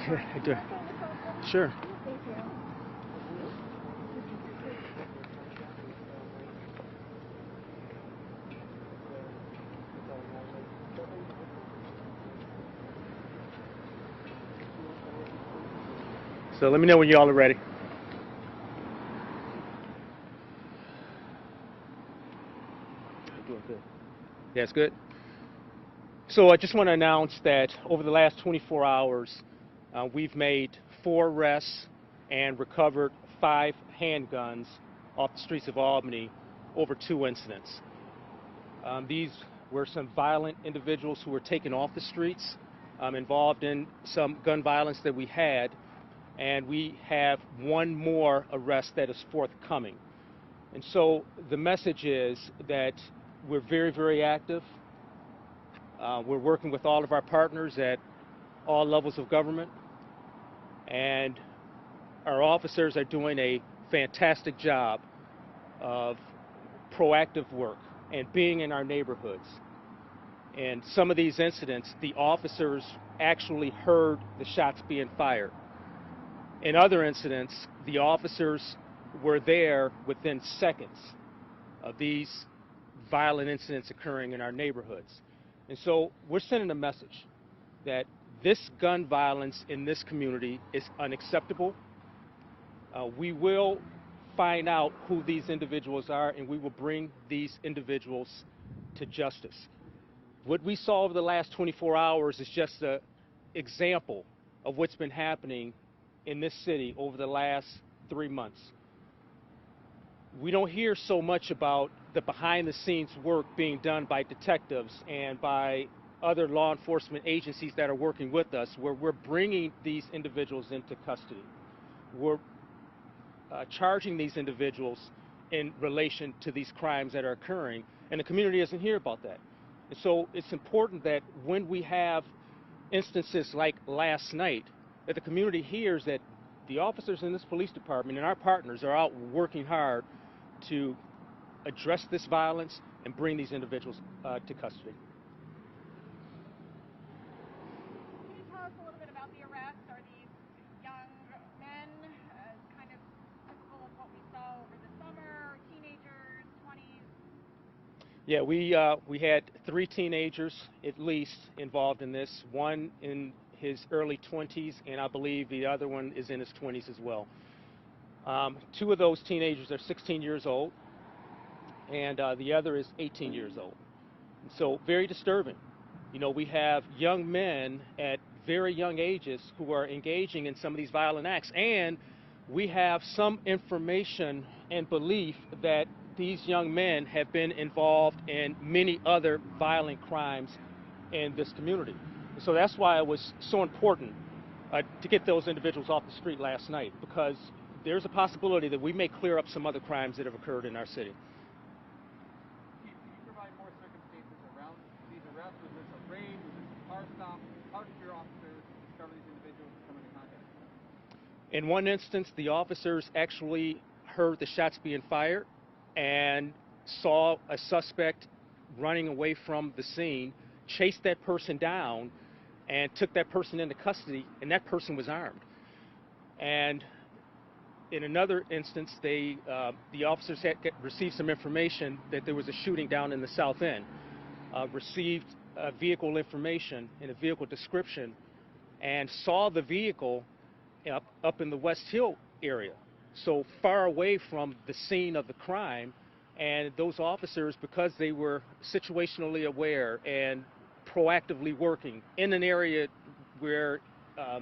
I do. Sure. So let me know when you all are ready. Doing good. Yeah, it's good. So I just want to announce that over the last 24 hours, we've made 4 arrests and recovered 5 handguns off the streets of Albany over 2 incidents. These were some violent individuals who were taken off the streets, involved in some gun violence that we had, and we have 1 more arrest that is forthcoming. And so the message is that we're very, very active. We're working with all of our partners at all levels of government, and our officers are doing a fantastic job of proactive work and being in our neighborhoods. And some of these incidents, the officers actually heard the shots being fired. In other incidents, the officers were there within seconds of these violent incidents occurring in our neighborhoods. And so we're sending a message that this gun violence in this community is unacceptable. We will find out who these individuals are, and we will bring these individuals to justice. What we saw over the last 24 hours is just an example of what's been happening in this city over the last 3 months. We don't hear so much about the behind-the-scenes work being done by detectives and by other law enforcement agencies that are working with us, where we're bringing these individuals into custody. We're charging these individuals in relation to these crimes that are occurring, and the community doesn't hear about that. And so it's important that when we have instances like last night, that the community hears that the officers in this police department and our partners are out working hard to address this violence and bring these individuals to custody. Can you tell us a little bit about the arrests? Are these young men, kind of typical of what we saw over the summer, teenagers, 20s? Yeah, we had 3 teenagers at least involved in this. One in his early 20s, and I believe the other one is in his 20s as well. 2 of those teenagers are 16 years old, and the other is 18 years old. And so very disturbing. You know, we have young men at very young ages who are engaging in some of these violent acts, and we have some information and belief that these young men have been involved in many other violent crimes in this community. So that's why it was so important to get those individuals off the street last night, because there's a possibility that we may clear up some other crimes that have occurred in our city. Can you provide more circumstances around these arrests? Was this a raid? Was this a car stop? How did your officers discover these individuals and come into contact with them? In one instance, the officers actually heard the shots being fired and saw a suspect running away from the scene, chased that person down, and took that person into custody, and that person was armed. And in another instance, the officers had received some information that there was a shooting down in the South End, received vehicle information and a vehicle description, and saw the vehicle up in the West Hill area, so far away from the scene of the crime. And those officers, because they were situationally aware and proactively working in an area where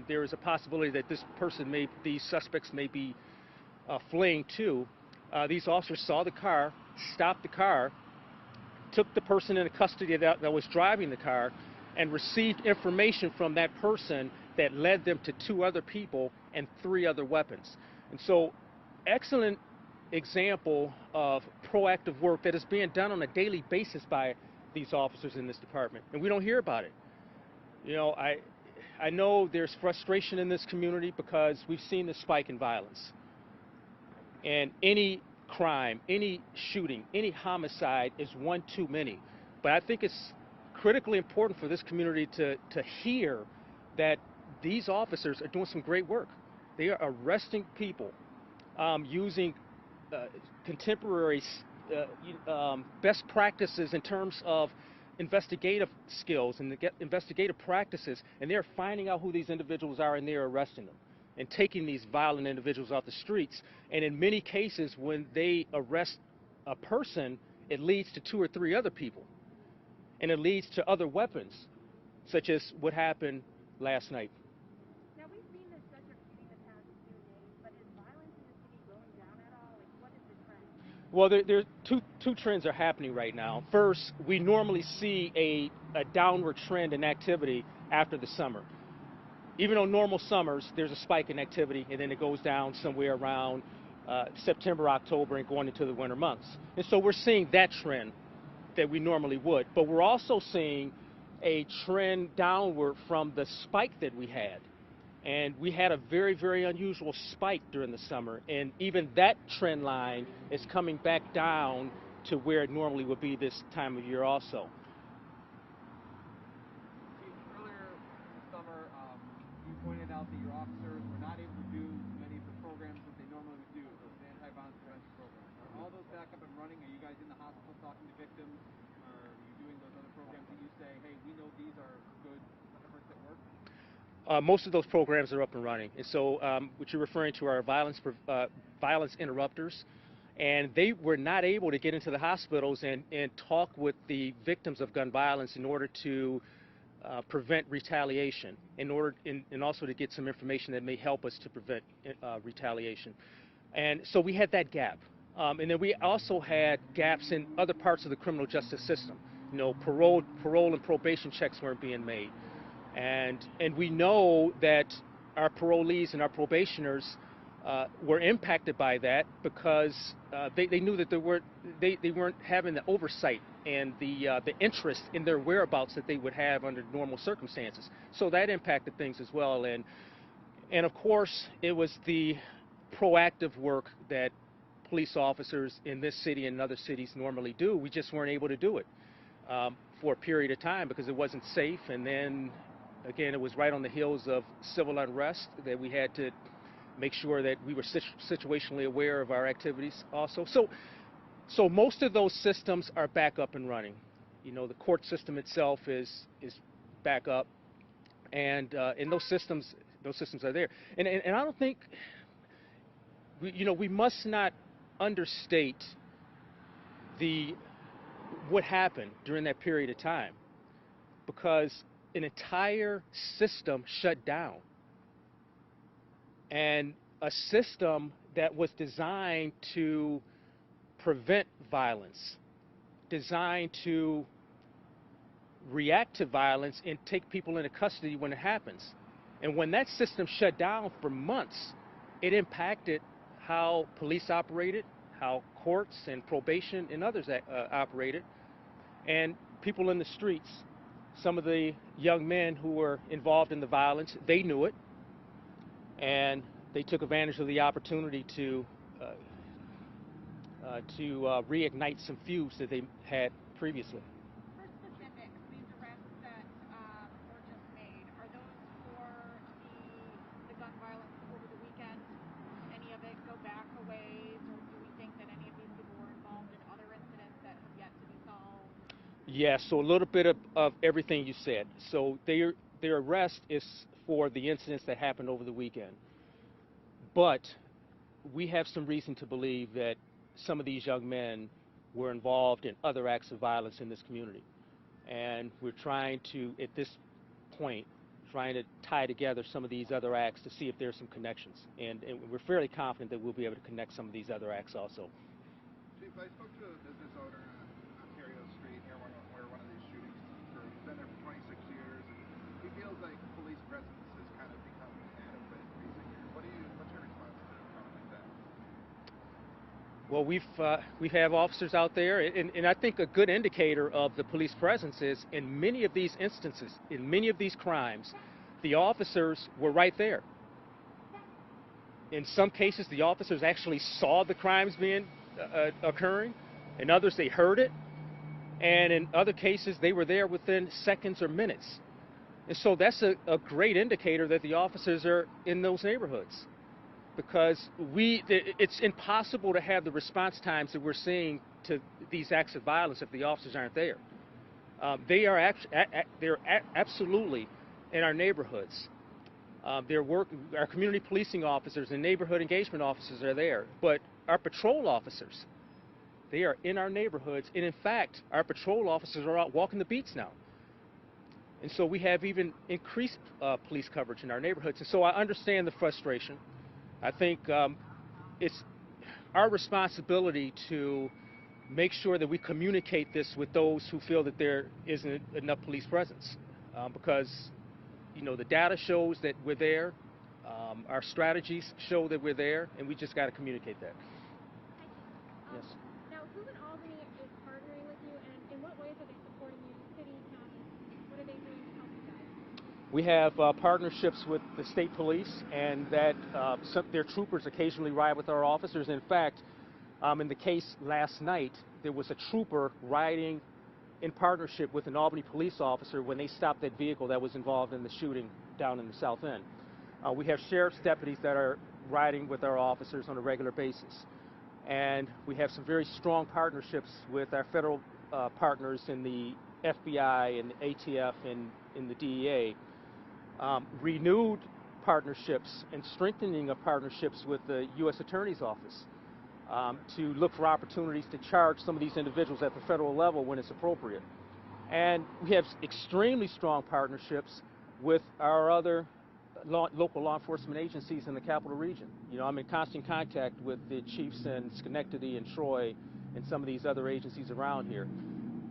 there is a possibility that these suspects may be fleeing to, these officers saw the car, stopped the car, took the person into custody that was driving the car, and received information from that person that led them to 2 other people and 3 other weapons. And so, excellent example of proactive work that is being done on a daily basis by these officers in this department, and we don't hear about it. You know, I know there's frustration in this community because we've seen the spike in violence. And any crime, any shooting, any homicide is one too many. But I think it's critically important for this community to hear that these officers are doing some great work. They are arresting people using contemporary best practices in terms of investigative skills and investigative practices, and they're finding out who these individuals are, and they're arresting them and taking these violent individuals off the streets. And in many cases, when they arrest a person, it leads to 2 or 3 other people, and it leads to other weapons, such as what happened last night. Now, we've seen this subject in the past few days, but is violence in the city going down at all? Like, what is the trend? Well, there two trends are happening right now. First, we normally see a downward trend in activity after the summer. Even on normal summers, there's a spike in activity, and then it goes down somewhere around September, October, and going into the winter months. And so we're seeing that trend that we normally would. But we're also seeing a trend downward from the spike that we had. And we had a very, very unusual spike during the summer. And even that trend line is coming back down to where it normally would be this time of year also. Earlier this summer, you pointed out that your officers were not able to do many of the programs that they normally would do, those anti-violence prevention programs. Are all those back up and running? Are you guys in the hospital talking to victims? Are you doing those other programs that you say, hey, we know these are good efforts that work? Most of those programs are up and running. And so what you're referring to are violence interrupters. And they were not able to get into the hospitals and talk with the victims of gun violence in order to prevent retaliation, and also to get some information that may help us to prevent retaliation. And so we had that gap. And then we also had gaps in other parts of the criminal justice system. You know, parole and probation checks weren't being made. And we know that our parolees and our probationers were impacted by that because they knew that they weren't having the oversight and the interest in their whereabouts that they would have under normal circumstances. So that impacted things as well. And of course, it was the proactive work that police officers in this city and other cities normally do. We just weren't able to do it for a period of time because it wasn't safe. And then again, it was right on the heels of civil unrest that we had to make sure that we were situationally aware of our activities also. So most of those systems are back up and running. You know, the court system itself is back up, and those systems are there. And I don't think we must not understate what happened during that period of time, because an entire system shut down, and a system that was designed to prevent violence, designed to react to violence and take people into custody when it happens. And when that system shut down for months, it impacted how police operated, how courts and probation and others operated, and people in the streets. Some of the young men who were involved in the violence, they knew it, and they took advantage of the opportunity to reignite some feuds that they had previously. For specifics, these arrests that were just made, are those for the gun violence over the weekend? Any of it go back a ways, or do we think that any of these people were involved in other incidents that have yet to be solved? Yeah, so a little bit of everything you said. So their arrest is for the incidents that happened over the weekend. But we have some reason to believe that some of these young men were involved in other acts of violence in this community. And we're trying to, at this point, tie together some of these other acts to see if there's some connections. And we're fairly confident that we'll be able to connect some of these other acts also. Chief, I spoke to a business owner on Ontario Street near where one of these shootings occurred. He's been there for 26 years, and he feels like police presence has kind of become inadequate in recent years. What's your response to a comment like that? Well, we have officers out there, and I think a good indicator of the police presence is in many of these instances, in many of these crimes, the officers were right there. In some cases, the officers actually saw the crimes occurring. In others, they heard it. And in other cases, they were there within seconds or minutes. And so that's a great indicator that the officers are in those neighborhoods, because it's impossible to have the response times that we're seeing to these acts of violence if the officers aren't there. They're absolutely in our neighborhoods. Our community policing officers and neighborhood engagement officers are there, but our patrol officers, they are in our neighborhoods, and in fact, our patrol officers are out walking the beats now. And so we have even increased police coverage in our neighborhoods. And so I understand the frustration. I think it's our responsibility to make sure that we communicate this with those who feel that there isn't enough police presence, because the data shows that we're there, our strategies show that we're there, and we just got to communicate that. Yes. Now, who in Albany is partnering with you, and in what ways are they supporting you? City, county, what are they doing to help you guys? We have partnerships with the state police, and that their troopers occasionally ride with our officers. In fact, in the case last night, there was a trooper riding in partnership with an Albany police officer when they stopped that vehicle that was involved in the shooting down in the South End. We have sheriff's deputies that are riding with our officers on a regular basis. And we have some very strong partnerships with our federal partners in the FBI and the ATF and in the DEA. Renewed partnerships and strengthening of partnerships with the U.S. Attorney's Office to look for opportunities to charge some of these individuals at the federal level when it's appropriate. And we have extremely strong partnerships with our other local law enforcement agencies in the capital region. I'm in constant contact with the chiefs in Schenectady and Troy and some of these other agencies around here.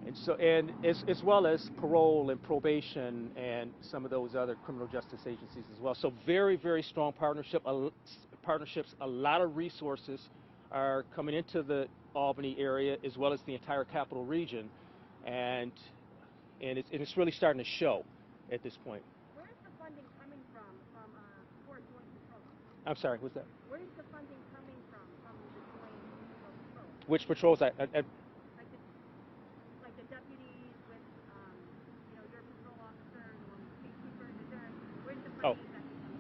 And as well as parole and probation and some of those other criminal justice agencies as well. So very, very strong partnerships. A lot of resources are coming into the Albany area as well as the entire capital region, and it's really starting to show at this point. Where is the funding coming from for joint patrol? I'm sorry, what's that? Where is the funding coming from the joint patrol? Which patrols? Like the deputies with your patrol officers or state troopers. Where's the funding exactly coming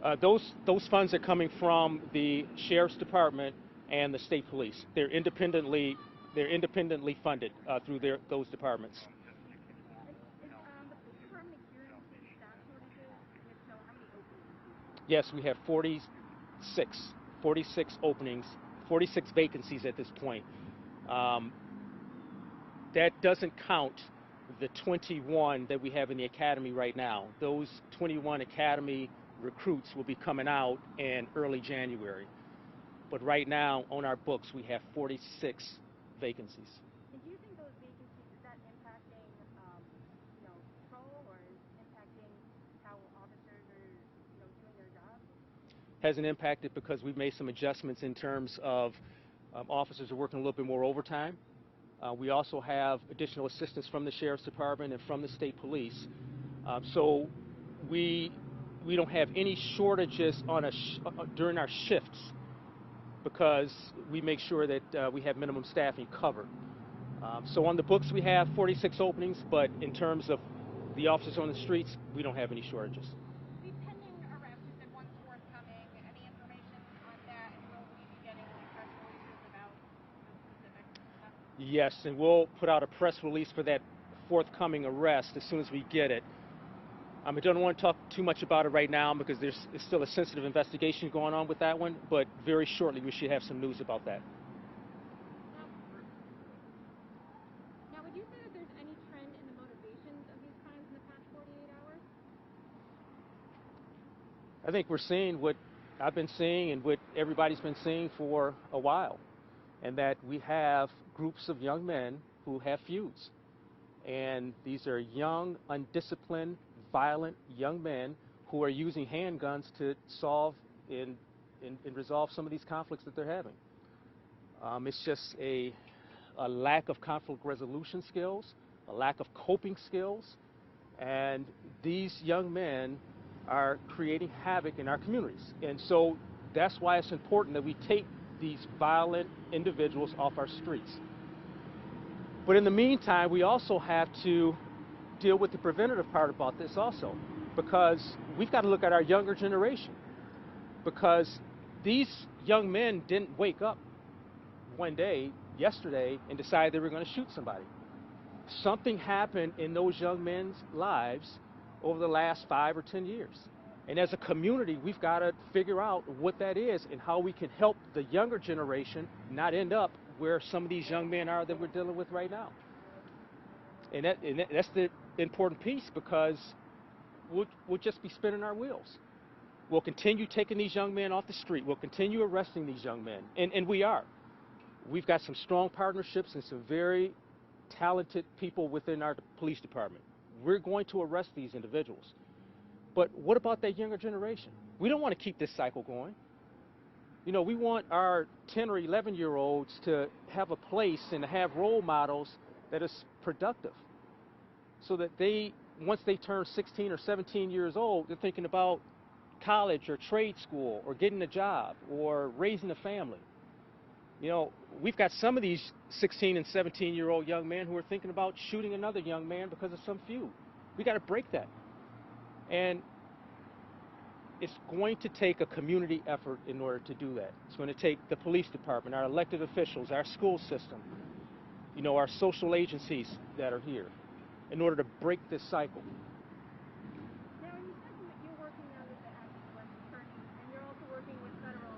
from? Those funds are coming from the sheriff's department and the state police. They're independently funded through those departments. Is the police department experiencing staff shortages? And if so, how many openings? Yes, we have 46 openings, 46 vacancies at this point. That doesn't count the 21 that we have in the academy right now. Those 21 academy recruits will be coming out in early January. But right now, on our books, we have 46 vacancies. And do you think those vacancies, is that impacting, patrol, or is impacting how officers are, doing their jobs? Hasn't impacted because we've made some adjustments in terms of officers are working a little bit more overtime. We also have additional assistance from the sheriff's department and from the state police. So we don't have any shortages on during our shifts, because we make sure that we have minimum staffing covered. So on the books we have 46 openings, but in terms of the officers on the streets, we don't have any shortages. The pending arrest, you said one's forthcoming. Any information on that, and will we be getting press releases about the specific stuff? Yes, and we'll put out a press release for that forthcoming arrest as soon as we get it. I don't want to talk too much about it right now because there's still a sensitive investigation going on with that one, but very shortly we should have some news about that. Now, would you say that there's any trend in the motivations of these crimes in the past 48 hours? I think we're seeing what I've been seeing and what everybody's been seeing for a while, and that we have groups of young men who have feuds. And these are young, undisciplined, violent young men who are using handguns to solve and resolve some of these conflicts that they're having. It's just a lack of conflict resolution skills, a lack of coping skills, and these young men are creating havoc in our communities. And so that's why it's important that we take these violent individuals off our streets. But in the meantime, we also have to deal with the preventative part about this also, because we've got to look at our younger generation, because these young men didn't wake up one day yesterday and decide they were going to shoot somebody. Something happened in those young men's lives over the last 5 or 10 years. And as a community, we've got to figure out what that is and how we can help the younger generation not end up where some of these young men are that we're dealing with right now. And that's the important piece, because we'll just be spinning our wheels. We'll continue taking these young men off the street. We'll continue arresting these young men. And we are. We've got some strong partnerships and some very talented people within our police department. We're going to arrest these individuals. But what about that younger generation? We don't want to keep this cycle going. You know, we want our 10 or 11-year-olds to have a place and to have role models that is productive, so that they, once they turn 16 or 17 years old, they're thinking about college or trade school or getting a job or raising a family. You know, we've got some of these 16 and 17-year-old young men who are thinking about shooting another young man because of some feud. We got to break that. And it's going to take a community effort in order to do that. It's going to take the police department, our elected officials, our school system, you know, our social agencies that are here, in order to break this cycle. Now, you mentioned that you're working now with the Acting U.S. Attorney, and you're also working with federal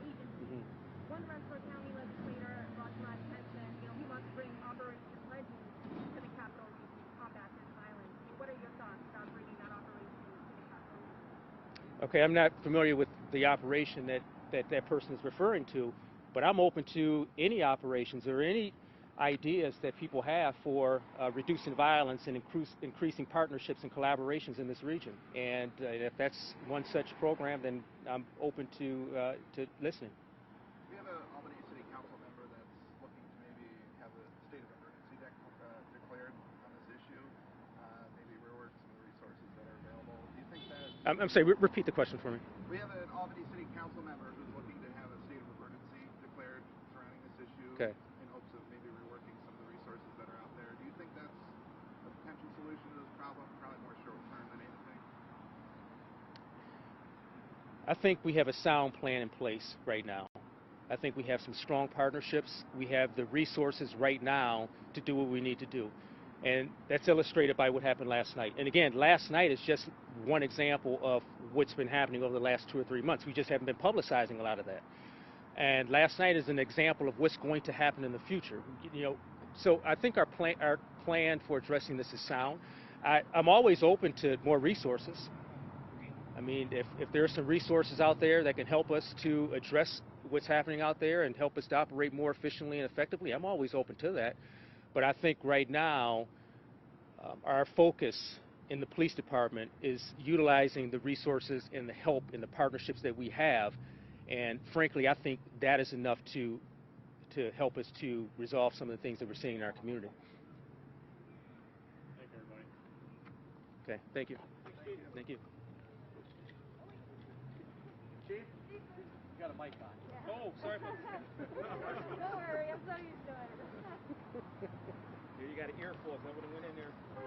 agencies. One Rensselaer County legislator brought to my attention, you know, he wants to bring Operation Legend to the Capitol Region to combat this violence. What are your thoughts about bringing that operation to the Capitol Region? Okay, I'm not familiar with the operation that person is referring to, but I'm open to any operations or any ideas that people have for reducing violence and increasing partnerships and collaborations in this region. And if that's one such program, then I'm open to listening. We have an Albany City Council member that's looking to maybe have a state of emergency declared on this issue. Maybe rework some of the resources that are available. Do you think that... I'm sorry, repeat the question for me. We have an Albany City Council member who's looking to have a state of emergency declared surrounding this issue. Okay. In hopes of maybe reworking some of the resources that are out there. Do you think that's a potential solution to this problem? Probably more short term than anything. I think we have a sound plan in place right now. I think we have some strong partnerships. We have the resources right now to do what we need to do. And that's illustrated by what happened last night. And again, last night is just one example of what's been happening over the last 2 or 3 months. We just haven't been publicizing a lot of that. And last night is an example of what's going to happen in the future. You know, so I think our plan for addressing this is sound. I'm always open to more resources. I mean, if there are some resources out there that can help us to address what's happening out there and help us to operate more efficiently and effectively, I'm always open to that. But I think right now, our focus in the police department is utilizing the resources and the help and the partnerships that we have. And frankly, I think that is enough to help us to resolve some of the things that we're seeing in our community. Thank you, everybody. Okay, thank you. Thank you. Chief, you got a mic on. Yeah. Oh, sorry about that. Don't worry, I'm so used to it. Here, you got an earful. If I would have went in there.